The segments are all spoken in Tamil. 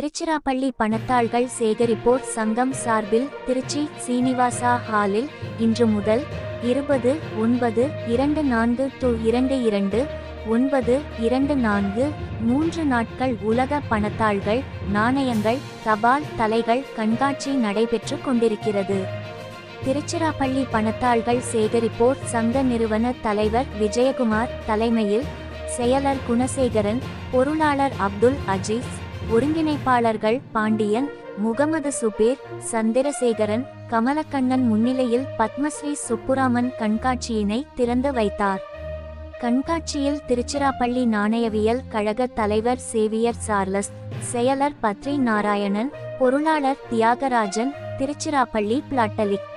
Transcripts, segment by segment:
திருச்சிராப்பள்ளி பணத்தாள்கள் சேகரிப்போர் சங்கம் சார்பில் திருச்சி சீனிவாசா ஹாலில் இன்று முதல் 20/9/22/22/9/24 3 நாட்கள் உலக பணத்தாள்கள் நாணயங்கள் தபால் தலைகள் கண்காட்சி நடைபெற்று கொண்டிருக்கிறது. திருச்சிராப்பள்ளி பணத்தாள்கள் சேகரிப்போர் சங்க நிறுவன தலைவர் விஜயகுமார் தலைமையில் செயலர் குணசேகரன், பொருளாளர் அப்துல் அஜீஸ், ஒருங்கிணைப்பாளர்கள் பாண்டியன், முகமது சுபேர், சந்திரசேகரன், கமலக்கண்ணன் முன்னிலையில் பத்மஸ்ரீ சுப்புராமன் கண்காட்சியினை திறந்து வைத்தார். கண்காட்சியில் திருச்சிராப்பள்ளி நாணயவியல் கழக தலைவர் சேவியர் சார்லஸ், செயலர் பத்ரி நாராயணன், பொருளாளர் தியாகராஜன், திருச்சிராப்பள்ளி பிளாட்டலிக்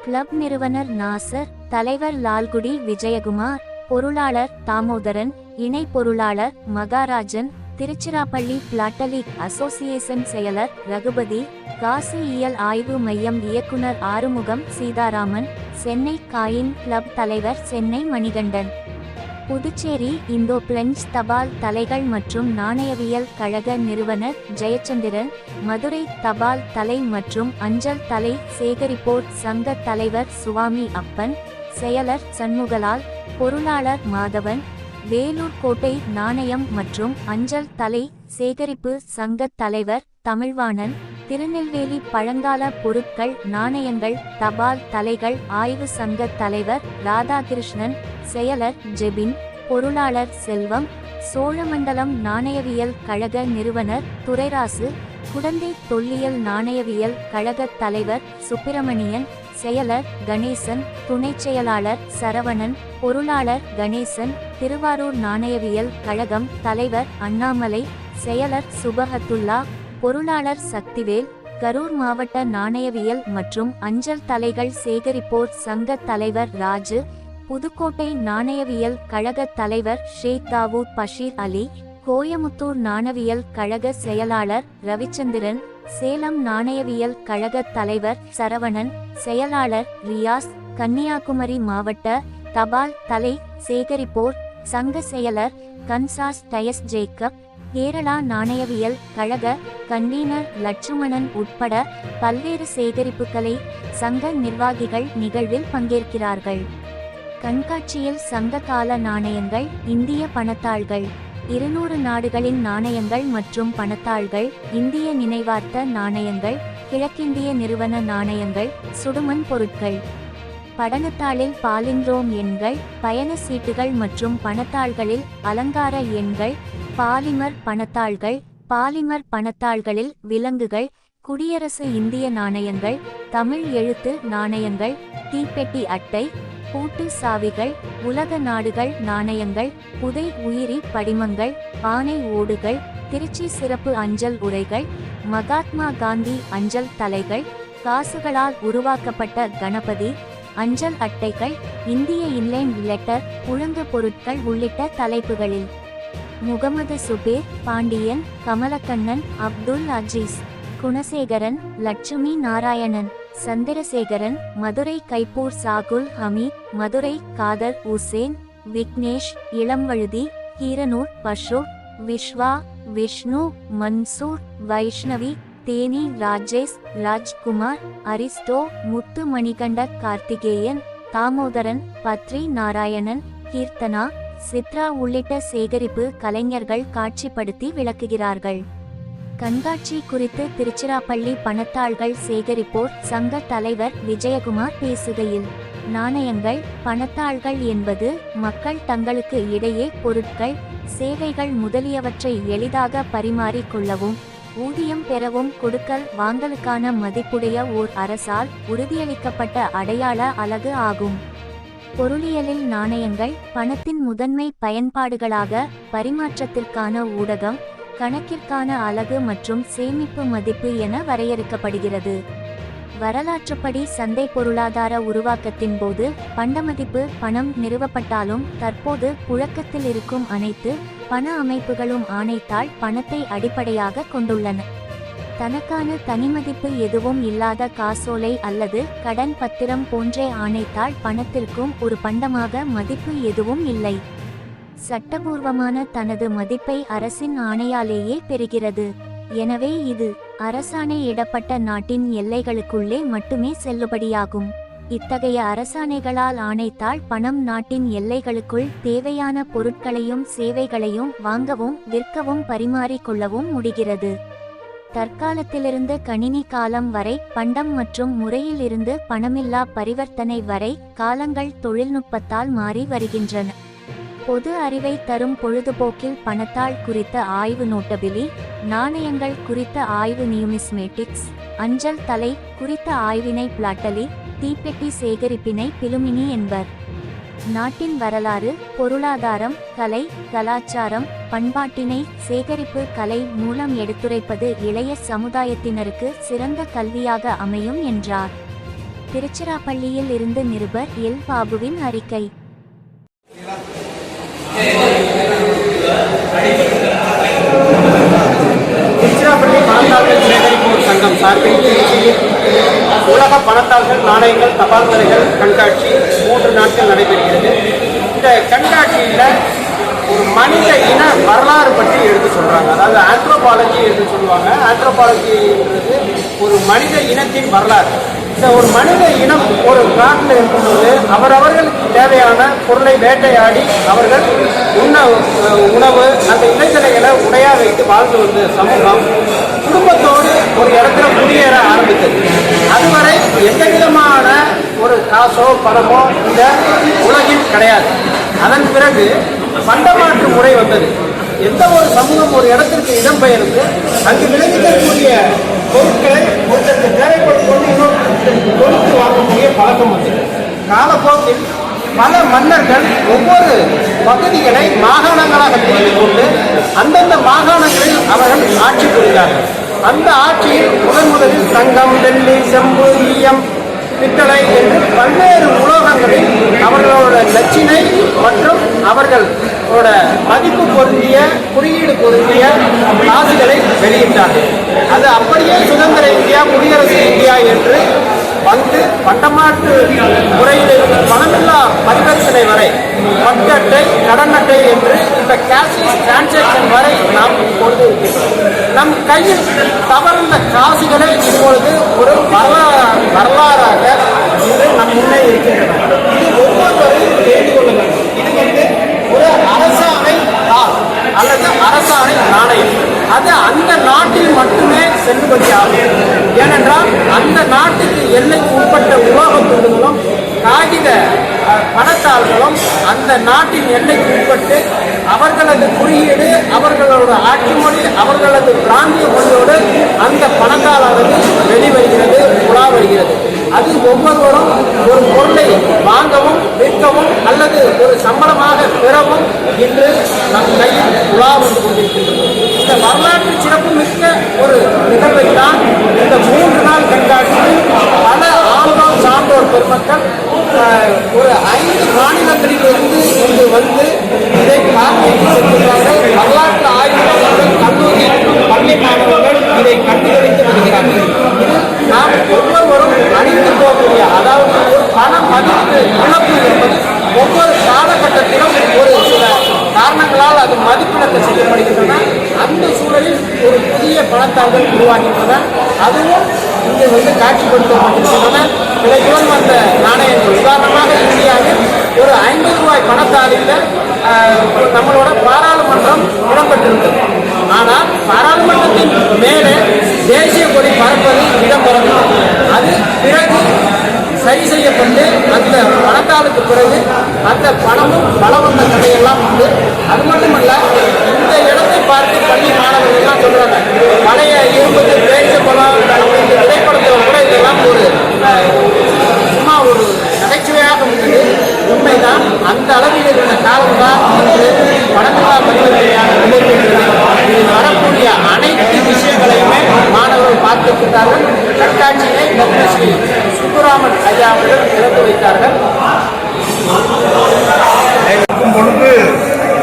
கிளப் நிறுவனர் நாசர், தலைவர் லால்குடி விஜயகுமார், பொருளாளர் தாமோதரன், இணை பொருளாளர் மகாராஜன், திருச்சிராப்பள்ளி பிளாட்டலிக் அசோசியேஷன் செயலர் ரகுபதி, காசு இயல் ஆய்வு மையம் இயக்குனர் ஆறுமுகம் சீதாராமன், சென்னை காயின் கிளப் தலைவர் சென்னை மணிகண்டன், புதுச்சேரி இந்தோ பிரெஞ்சு தபால் தலைகள் மற்றும் நாணயவியல் கழக நிறுவனர் ஜெயச்சந்திரன், மதுரை தபால் தலை மற்றும் அஞ்சல் தலை சேகரிப்போர் சங்க தலைவர் சுவாமி அப்பன், செயலர் சண்முகலால், பொருளாளர் மாதவன், வேலூர் கோட்டை நாணயம் மற்றும் அஞ்சல் தலை சேகரிப்பு சங்க தலைவர் தமிழ்வாணன், திருநெல்வேலி பழங்கால பொருட்கள் நாணயங்கள் தபால் தலைகள் ஆய்வு சங்க தலைவர் ராதாகிருஷ்ணன், செயலர் ஜெபின், பொருளாளர் செல்வம், சோழமண்டலம் நாணயவியல் கழக நிறுவனர் துரைராசு, குடந்தை தொல்லியல் நாணயவியல் கழக தலைவர் சுப்பிரமணியன், செயலர் கணேசன், துணைச் செயலாளர் சரவணன், பொருளாளர் கணேசன், திருவாரூர் நாணயவியல் கழகம் தலைவர் அண்ணாமலை, செயலர் சுபஹத்துல்லா, பொருளாளர் சக்திவேல், கரூர் மாவட்ட நாணயவியல் மற்றும் அஞ்சல் தலைகள் சேகரிப்போர் சங்க தலைவர் ராஜு, புதுக்கோட்டை நாணயவியல் கழக தலைவர் ஷேக் தாவூத் பஷீர் அலி, கோயமுத்தூர் நாணயவியல் கழக செயலாளர் ரவிச்சந்திரன், சேலம் நாணயவியல் கழக தலைவர் சரவணன், செயலாளர் ரியாஸ், கன்னியாகுமரி மாவட்ட தபால் தலை சேகரிப்போர் சங்க செயலர் கன்சாஸ் டயஸ் ஜேக்கப், கேரளா நாணயவியல் கழக கன்வீனர் லட்சுமணன் உட்பட பல்வேறு சேகரிப்புகளை சங்க நிர்வாகிகள் நிகழ்வில் பங்கேற்கிறார்கள். கண்காட்சியில் சங்க கால நாணயங்கள், இந்திய பணத்தாள்கள், 200 நாடுகளின் நாணயங்கள் மற்றும் பணத்தாள்கள், இந்திய நினைவார்த்த நாணயங்கள், கிழக்கிந்திய நிறுவன நாணயங்கள், சுடுமண் பொருட்கள், படனத்தாளில் பாலின்ரோம் எண்கள், பயண சீட்டுகள் மற்றும் பணத்தாள்களில் அலங்கார எண்கள், பாலிமர் பணத்தாள்கள், பாலிமர் பணத்தாள்களில் விலங்குகள், குடியரசு இந்திய நாணயங்கள், தமிழ் எழுத்து நாணயங்கள், தீப்பெட்டி அட்டை, பூட்டு சாவிகள், உலக நாடுகள் நாணயங்கள், புதை உயிரி படிமங்கள், ஆணை ஓடுகள், திருச்சி சிறப்பு அஞ்சல் உரைகள், மகாத்மா காந்தி அஞ்சல் தலைகள், காசுகளால் உருவாக்கப்பட்ட கணபதி, அஞ்சல் அட்டைகள், இந்திய இன்லைன் லெட்டர், புழங்கு பொருட்கள் உள்ளிட்ட தலைப்புகளில் முகமது சுபேர், பாண்டியன், கமலக்கண்ணன், அப்துல் அஜீஸ், குணசேகரன், லட்சுமி நாராயணன், சந்திரசேகரன், மதுரை கைப்பூர் சாகுல் ஹமீத், மதுரை காதர் உசேன், விக்னேஷ், இளம்வழுதி, கீரனூர் பஷு, விஸ்வா, விஷ்ணு, மன்சூர், வைஷ்ணவி, தேனி ராஜேஷ், ராஜ்குமார், அரிஸ்டோ, முத்து மணிகண்ட கார்த்திகேயன், தாமோதரன், பத்ரி நாராயணன், கீர்த்தனா, சித்ரா உள்ளிட்ட சேகரிப்பு கலைஞர்கள் காட்சிப்படுத்தி விளக்குகிறார்கள். கண்காட்சி குறித்து திருச்சிராப்பள்ளி பணத்தாள்கள் சேகரிப்போர் சங்க தலைவர் விஜயகுமார் பேசுகையில், நாணயங்கள் பணத்தாள்கள் என்பது மக்கள் தங்களுக்கு இடையே பொருட்கள், சேவைகள் முதலியவற்றை எளிதாக பரிமாறிக்கொள்ளவும் ஊதியம் பெறவும் கொடுக்கல் வாங்கலுக்கான மதிப்புடைய ஓர் அரசால் உறுதியளிக்கப்பட்ட அடையாள அலகு ஆகும். பொருளியலில் நாணயங்கள் பணத்தின் முதன்மை பயன்பாடுகளாக பரிமாற்றத்திற்கான ஊடகம், கணக்கிற்கான அலகு மற்றும் சேமிப்பு மதிப்பு என வரையறுக்கப்படுகிறது. வரலாற்றுப்படி சந்தை பொருளாதார உருவாக்கத்தின் போது பண்டமதிப்பு பணம் நிறுவப்பட்டாலும் தற்போது புழக்கத்தில் இருக்கும் அனைத்து பண அமைப்புகளும் ஆணைத்தாள் பணத்தை அடிப்படையாக கொண்டுள்ளன. தனக்கான தனிமதிப்பு எதுவும் இல்லாத காசோலை அல்லது கடன் பத்திரம் போன்ற ஆணைத்தாள் பணத்திற்கும் ஒரு பண்டமாக மதிப்பு எதுவும் இல்லை. சட்டபூர்வமான தனது மதிப்பை அரசின் ஆணையாலேயே பெறுகிறது. எனவே இது அரசாணையிடப்பட்ட நாட்டின் எல்லைகளுக்குள்ளே மட்டுமே செல்லுபடியாகும். இத்தகைய அரசாணைகளால் ஆணைத்தாள் பணம் நாட்டின் எல்லைகளுக்குள் தேவையான பொருட்களையும் சேவைகளையும் வாங்கவும் விற்கவும் பரிமாறிக்கொள்ளவும் முடிகிறது. தற்காலத்திலிருந்து கணினி காலம் வரை, பண்டம் மற்றும் முறையில் இருந்து பணமில்லா பரிவர்த்தனை வரை காலங்கள் தொழில்நுட்பத்தால் மாறி வருகின்றன. பொது அறிவை தரும் பொழுதுபோக்கில் பணத்தாள் குறித்த ஆய்வு நோட்டபிலி, நாணயங்கள் குறித்த ஆய்வு நியூமிஸ்மேட்டிக்ஸ், அஞ்சல் தலை குறித்த ஆய்வினை பிளாட்டலி, தீப்பெட்டி சேகரிப்பினை பிலுமினி என்பர். நாட்டின் வரலாறு, பொருளாதாரம், கலை, கலாச்சாரம், பண்பாட்டினை சேகரிப்பு கலை மூலம் எடுத்துரைப்பது இளைய சமுதாயத்தினருக்கு சிறந்த கல்வியாக அமையும் என்றார். திருச்சிராப்பள்ளியில் இருந்து நிருபர் எல். பாபுவின் அறிக்கை. திருச்சிராப்பள்ளி பணத்தாள்கள் சேகரிப்போர் சங்கம் சார்பில் உலக பணத்தாள்கள், நாணயங்கள், தபால் தலைகள் கண்காட்சி 3 நாட்கள் நடைபெறுகிறது. இந்த கண்காட்சியில் ஒரு மனித இன வரலாறு பற்றி எடுத்து சொல்கிறாங்க. அதாவது ஆந்த்ரோபாலஜி என்று சொல்லுவாங்க. ஆந்த்ரோபாலஜின்றது ஒரு மனித இனத்தின் வரலாறு. இந்த ஒரு மனித இனம் ஒரு காட்டில் இருக்கும்போது அவரவர்களுக்கு தேவையான பொருளை வேட்டையாடி அவர்கள் உணவு அந்த இலைத்தலைகளை உடையா வைத்து வாழ்ந்து வந்த சமூகம் குடும்பத்தோடு ஒரு இடத்துல குடியேற ஆரம்பித்தது. அதுவரை எந்த விதமான ஒரு காசோ பணமோ இந்த உலகில் கிடையாது. அதன் பிறகு பண்டமாற்று முறை வந்தது. எந்த ஒரு சமூகம் ஒரு இடத்திற்கு இடம்பெயர்ந்து அங்கு விளைவிக்கக்கூடிய பொருட்களை ஒருத்தருக்கு தேவைப்படும் போது இன்னொரு கொடுத்து வாங்கக்கூடிய பழக்கம் வந்தது. காலப்போக்கில் பல மன்னர்கள் ஒவ்வொரு பகுதிகளை மாகாணங்களாக பிரித்து கொண்டு அந்தந்த மாகாணங்களில் அவர்கள் ஆட்சி புரிந்தார்கள். அந்த ஆட்சியில் முதலில் தங்கம், வெள்ளி, செம்பு, ஈயம், பித்தளை என்று பல்வேறு உலோகங்களில் அவர்களோட லட்சினை மற்றும் அவர்களோட மதிப்பு பொருந்திய குறியீடு பொருந்திய காசுகளை வெளியிட்டார்கள். அது அப்படியே சுதந்திர இந்தியா, குடியரசு இந்தியா என்று வந்து பண்டமாற்று முறையிலிருந்து பணமில்லா பரிவர்த்தனை வரை, பட்டு அட்டை, கடன் அட்டை என்று இந்த கேஷ்லெஸ் டிரான்சாக்சன் வரை நாம் கொண்டு இருக்கிறோம். நம் கையில் தவறுந்த காசுகளை இப்பொழுது ஒரு வரலாறாக இது நம் முன்னே இருக்கின்றன. இது ஒவ்வொருவரையும் தெரிந்து கொள்ள வேண்டும். இது ஒரு அரசாணை தாள் அல்லது அரசாணை நாணயம். அது அந்த நாட்டில் மட்டுமே செல்லுபடியாகும். ஏனென்றால் அந்த நாட்டுக்கு எல்லைக்கு உட்பட்ட உலோக துண்டுகளும் காகித பணத்தாள்களும் அந்த நாட்டின் எல்லைக்கு உட்பட்டு அவர்களது குறியீடு, அவர்களோட ஆட்சி மொழி, அவர்களது பிராந்திய மொழியோடு அந்த பணத்தாளானது வெளிவருகிறது, உலா வருகிறது. அது ஒவ்வொருவரும் ஒரு பொருளை வாங்கவும் விற்கவும் அல்லது ஒரு சம்பளமாக பெறவும் இன்று நம் கையில் உலா வந்து கொண்டிருக்கின்றது. இந்த வரலாற்று சிறப்பு மிக்க ஒரு நிகழ்வை தான் இந்த 3 நாள் கண்காட்சியில் பல ஆளுநர் சான்றோர் பெருமக்கள் ஒரு 5 மாநிலங்களிலிருந்து இங்கு வந்து இதை பார்வையிட்டு செல்கிறார்கள். வரலாற்று ஆய்வாளர்கள், கல்லூரி, பள்ளி மாணவர்கள் இதை கண்டுகளித்து வருகிறார்கள். இது நாம் ஒவ்வொருவரும் அணிந்து போகக்கூடிய, அதாவது ஒரு பண மதிப்பு இழப்பு என்பது ஒவ்வொரு காலகட்டத்திலும் ஒரு சில காரணங்களால் அது மதிப்பிழக்க செய்யப்படுகின்றன. அந்த சூழலில் ஒரு புதிய பணத்தாள்கள் உருவாகின்றன. அதுவும் இங்கு வந்து காட்சிப்படுத்தப்பட்டிருக்கின்றன. விலையுடன் வந்த நாணயங்கள், உதாரணமாக இந்தியாவில் ஒரு 50 ரூபாய் பணத்தாளில் நம்மளோட பாராளுமன்றம் இடம்பெற்றிருந்தது. ஆனால் பாராளுமன்றத்தின் மேலே தேசிய கொடி பறப்பது இடம்பெறவில்லை. அது பிறகு சரி செய்யப்பட்டு அந்த பணத்தாளுக்கு பிறகு அந்த பணமும் பலம் வந்த கதையெல்லாம் உண்டு. அது மட்டுமல்ல, இந்த இடத்தை பார்த்து பள்ளி மாணவர்கள்லாம் சொல்றாங்க, பழைய இரும்பது பேச பலம் இந்த திரைப்படத்தில் கூட இதெல்லாம் ஒரு சும்மா ஒரு நகைச்சுவையாக உள்ளது. உண்மைதான், அந்த அளவில் இருந்த காலம் தான் பணமில்லா பரிவர்த்தனையாக இதில் வரக்கூடிய அனைத்து விஷயங்களையுமே மாணவர்கள் பார்த்திருக்கிறார்கள். கண்காட்சியை பத்மஸ்ரீ சுப்புராமன் ஐயா அவர்கள் திறந்து வைத்தார்கள். பொழுது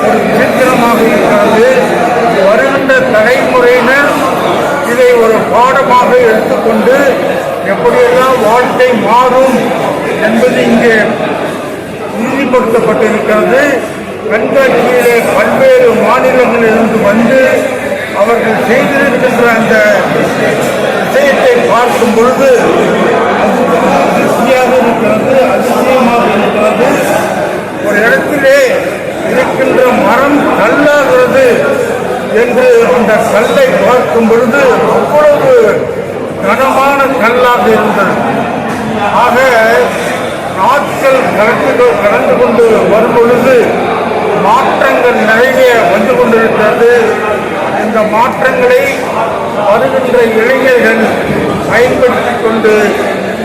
ஒரு விசித்திரமாக இருக்கிறது. வருகின்ற தலைமுறையினர் இதை ஒரு பாடமாக எடுத்துக்கொண்டு எப்படியெல்லாம் வாழ்க்கை மாறும் என்பது இங்கே உறுதிப்படுத்தப்பட்டிருக்கிறது. கண்காட்சியிலே பல்வேறு மாநிலங்களிலிருந்து வந்து அவர்கள் செய்திருக்கின்ற அந்த விஷயத்தை பார்க்கும் பொழுது அதிர்ச்சியாக இருக்கிறது, அதிசயமாக இருக்கிறது. ஒரு இடத்திலே இருக்கின்ற மரம் கல்லாகிறது என்று அந்த கல்லை பார்க்கும் பொழுது அவ்வளவு கனமான கல்லாக இருந்தது. ஆக நாட்கள் கடந்து கொண்டு வரும் பொழுது மாற்றங்கள் நிறைய வந்து கொண்டிருக்கிறது. இந்த மாற்றங்களை வருகின்ற இளைஞர்கள் பயன்படுத்திக் கொண்டு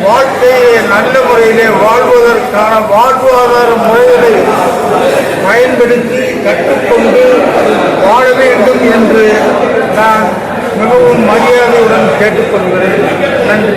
வாழ்க்கையை நல்ல முறையிலே வாழ்வதற்கான வாழ்வாதார முறைகளை பயன்படுத்தி கற்றுக்கொண்டு வாழ வேண்டும் என்று நான் மிகவும் மரியாதையுடன் கேட்டுக்கொள்கிறேன். நன்றி.